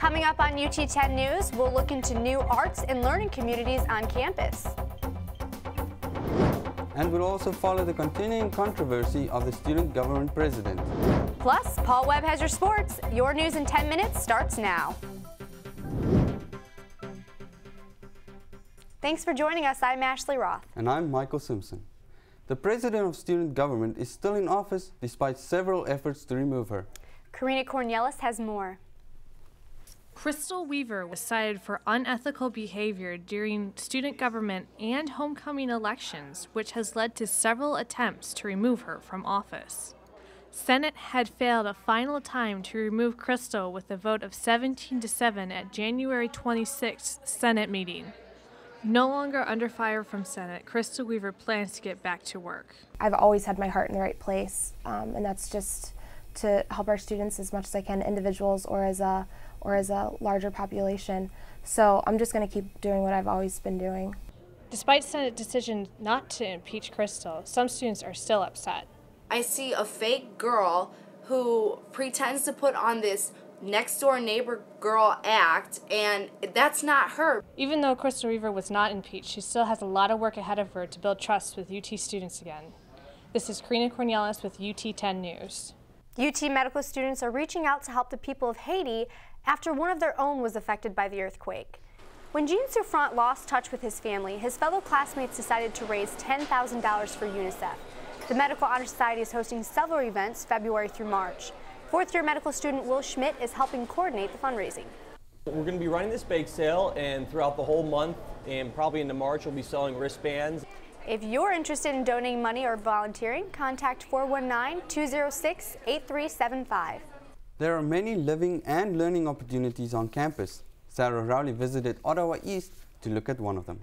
Coming up on UT 10 News, we'll look into new arts and learning communities on campus. And we'll also follow the continuing controversy of the student government president. Plus, Paul Webb has your sports. Your news in 10 minutes starts now. Thanks for joining us. I'm Ashley Roth. And I'm Michael Simpson. The president of student government is still in office despite several efforts to remove her. Karina Cornelis has more. Crystal Weaver was cited for unethical behavior during student government and homecoming elections, which has led to several attempts to remove her from office. Senate had failed a final time to remove Crystal with a vote of 17-7 at January 26th Senate meeting. No longer under fire from Senate, Crystal Weaver plans to get back to work. I've always had my heart in the right place, and that's just to help our students as much as I can, individuals or as a larger population. So I'm just going to keep doing what I've always been doing. Despite Senate decision not to impeach Crystal, some students are still upset. I see a fake girl who pretends to put on this next door neighbor girl act, and that's not her. Even though Crystal Weaver was not impeached, she still has a lot of work ahead of her to build trust with UT students again. This is Karina Cornelis with UT 10 News. UT medical students are reaching out to help the people of Haiti after one of their own was affected by the earthquake. When Jean Souffrant lost touch with his family, his fellow classmates decided to raise $10,000 for UNICEF. The Medical Honor Society is hosting several events February through March. Fourth-year medical student Will Schmitt is helping coordinate the fundraising. We're going to be running this bake sale, and throughout the whole month and probably into March we'll be selling wristbands. If you're interested in donating money or volunteering, contact 419-206-8375. There are many living and learning opportunities on campus. Sarah Rowley visited Ottawa East to look at one of them.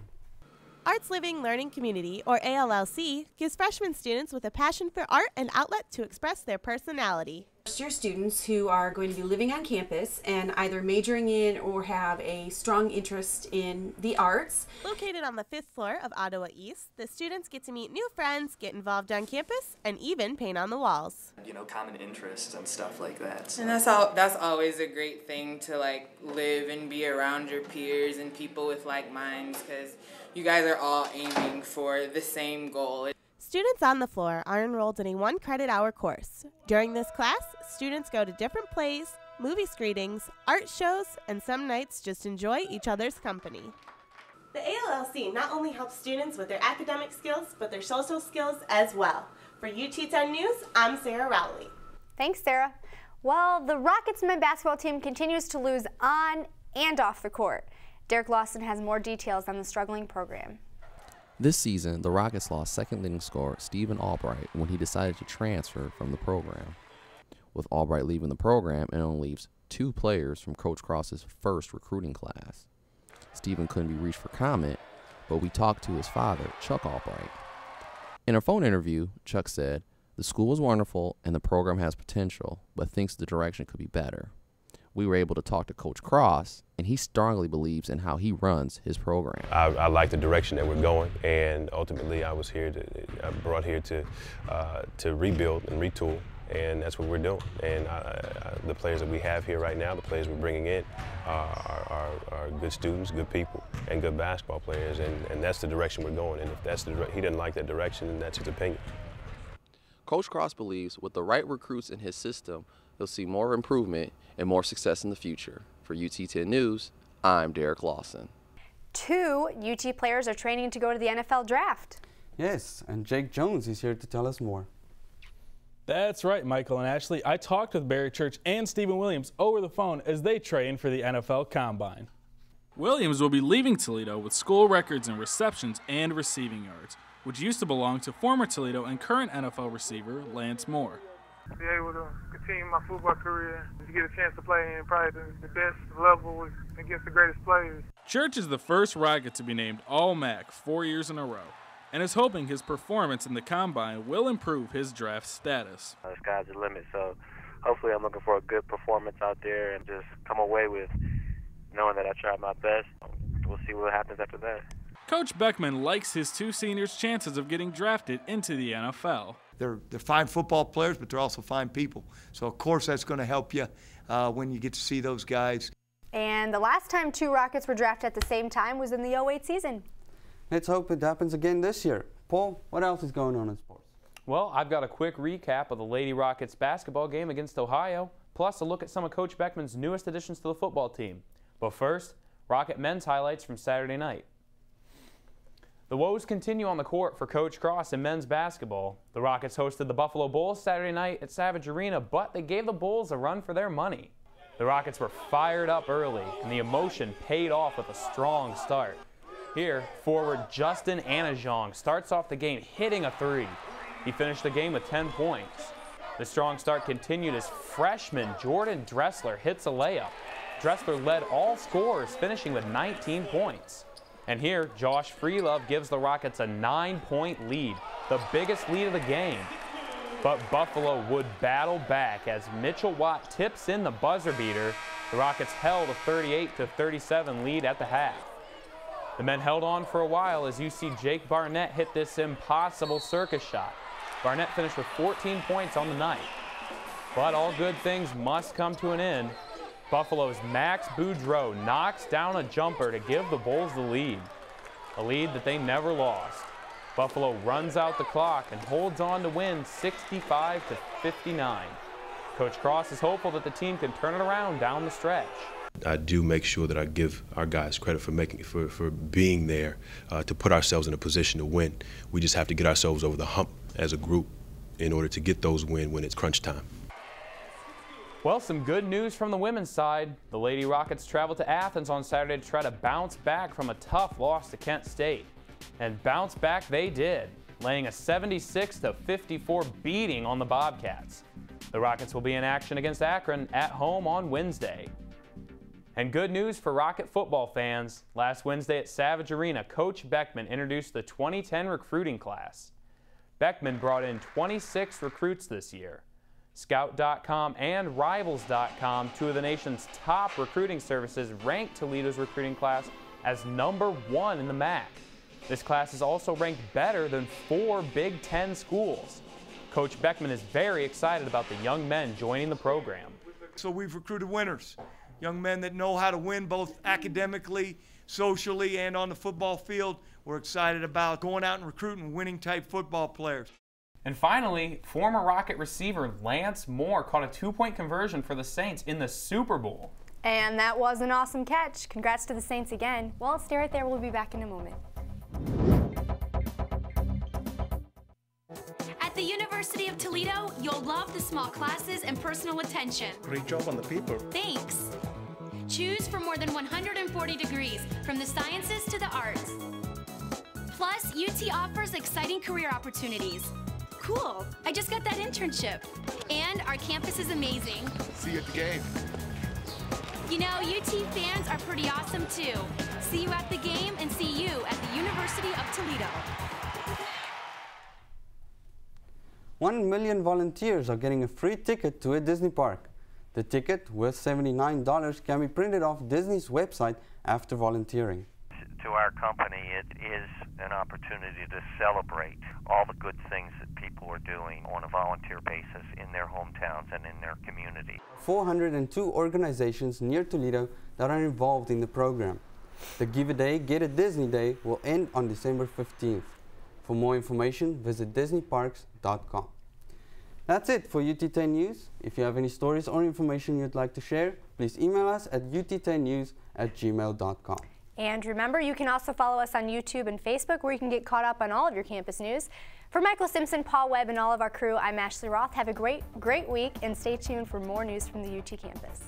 Arts Living Learning Community, or ALLC, gives freshman students with a passion for art an outlet to express their personality. First-year students who are going to be living on campus and either majoring in or have a strong interest in the arts. Located on the 5th floor of Ottawa East, the students get to meet new friends, get involved on campus, and even paint on the walls. You know, common interests and stuff like that. So. And that's always a great thing to live and be around your peers and people with like minds, because you guys are all aiming for the same goal. Students on the floor are enrolled in a 1-credit-hour course. During this class, students go to different plays, movie screenings, art shows, and some nights just enjoy each other's company. The ALLC not only helps students with their academic skills, but their social skills as well. For UT 10 News, I'm Sarah Rowley. Thanks, Sarah. Well, the Rockets men's basketball team continues to lose on and off the court. Derek Lawson has more details on the struggling program. This season, the Rockets lost second-leading scorer Stephen Albright when he decided to transfer from the program. With Albright leaving the program, it only leaves 2 players from Coach Cross's first recruiting class. Stephen couldn't be reached for comment, but we talked to his father, Chuck Albright. In a phone interview, Chuck said, "The school is wonderful and the program has potential, but thinks the direction could be better." We were able to talk to Coach Cross, and he strongly believes in how he runs his program. I like the direction that we're going, and ultimately I brought here to rebuild and retool, and that's what we're doing. And the players that we have here right now, the players we're bringing in, are good students, good people, and good basketball players, and that's the direction we're going. And if he doesn't like that direction, then that's his opinion. Coach Cross believes with the right recruits in his system, he'll see more improvement and more success in the future. For UT 10 News, I'm Derek Lawson. 2 UT players are training to go to the NFL draft. Yes, and Jake Jones is here to tell us more. That's right, Michael and Ashley. I talked with Barry Church and Stephen Williams over the phone as they train for the NFL Combine. Williams will be leaving Toledo with school records in receptions and receiving yards, which used to belong to former Toledo and current NFL receiver Lance Moore. Be able to continue my football career, to get a chance to play in probably the best level against the greatest players. Church is the first Rocket to be named All-MAC 4 years in a row, and is hoping his performance in the Combine will improve his draft status. The sky's the limit, so hopefully I'm looking for a good performance out there and just come away with knowing that I tried my best. We'll see what happens after that. Coach Beckman likes his 2 seniors' chances of getting drafted into the NFL. They're fine football players, but they're also fine people. So, of course, that's going to help you when you get to see those guys. A And the last time 2 Rockets were drafted at the same time was in the 08 season. Let's hope it happens again this year. Paul, what else is going on in sports? Well, I've got a quick recap of the Lady Rockets basketball game against Ohio, plus a look at some of Coach Beckman's newest additions to the football team. But first, Rocket men's highlights from Saturday night. The woes continue on the court for Coach Cross in men's basketball. The Rockets hosted the Buffalo Bulls Saturday night at Savage Arena, but they gave the Bulls a run for their money. The Rockets were fired up early, and the emotion paid off with a strong start. Here, forward Justin Anajong starts off the game hitting a 3. He finished the game with 10 points. The strong start continued as freshman Jordan Dressler hits a layup. Dressler led all scorers, finishing with 19 points. And here, Josh Freelove gives the Rockets a 9-point lead, the biggest lead of the game. But Buffalo would battle back as Mitchell Watt tips in the buzzer beater. The Rockets held a 38-37 lead at the half. The men held on for a while as you see Jake Barnett hit this impossible circus shot. Barnett finished with 14 points on the night. But all good things must come to an end. Buffalo's Max Boudreau knocks down a jumper to give the Bulls the lead, a lead that they never lost. Buffalo runs out the clock and holds on to win 65-59. Coach Cross is hopeful that the team can turn it around down the stretch. I do make sure that I give our guys credit for being there to put ourselves in a position to win. We just have to get ourselves over the hump as a group in order to get those wins when it's crunch time. Well, some good news from the women's side. The Lady Rockets traveled to Athens on Saturday to try to bounce back from a tough loss to Kent State. And bounce back they did, laying a 76-54 beating on the Bobcats. The Rockets will be in action against Akron at home on Wednesday. And good news for Rocket football fans. Last Wednesday at Savage Arena, Coach Beckman introduced the 2010 recruiting class. Beckman brought in 26 recruits this year. Scout.com and Rivals.com, 2 of the nation's top recruiting services, ranked Toledo's recruiting class as #1 in the MAC. This class is also ranked better than 4 Big Ten schools. Coach Beckman is very excited about the young men joining the program. So we've recruited winners, young men that know how to win both academically, socially, and on the football field. We're excited about going out and recruiting winning-type football players. And finally, former Rocket receiver Lance Moore caught a 2-point conversion for the Saints in the Super Bowl. And that was an awesome catch. Congrats to the Saints again. Well, stay right there. We'll be back in a moment. At the University of Toledo, you'll love the small classes and personal attention. Great job on the paper. Thanks. Choose from more than 140 degrees, from the sciences to the arts. Plus, UT offers exciting career opportunities. Cool, I just got that internship. And our campus is amazing. See you at the game. You know, UT fans are pretty awesome too. See you at the game and see you at the University of Toledo. 1 million volunteers are getting a free ticket to a Disney park. The ticket, worth $79, can be printed off Disney's website after volunteering. To our company, it is an opportunity to celebrate all the good things that people are doing on a volunteer basis in their hometowns and in their community. 402 organizations near Toledo that are involved in the program. The Give a Day, Get a Disney Day will end on December 15th. For more information, visit disneyparks.com. That's it for UT10 News. If you have any stories or information you'd like to share, please email us at ut10news@gmail.com. And remember, you can also follow us on YouTube and Facebook, where you can get caught up on all of your campus news. For Michael Simpson, Paul Webb, and all of our crew, I'm Ashley Roth. Have a great week, and stay tuned for more news from the UT campus.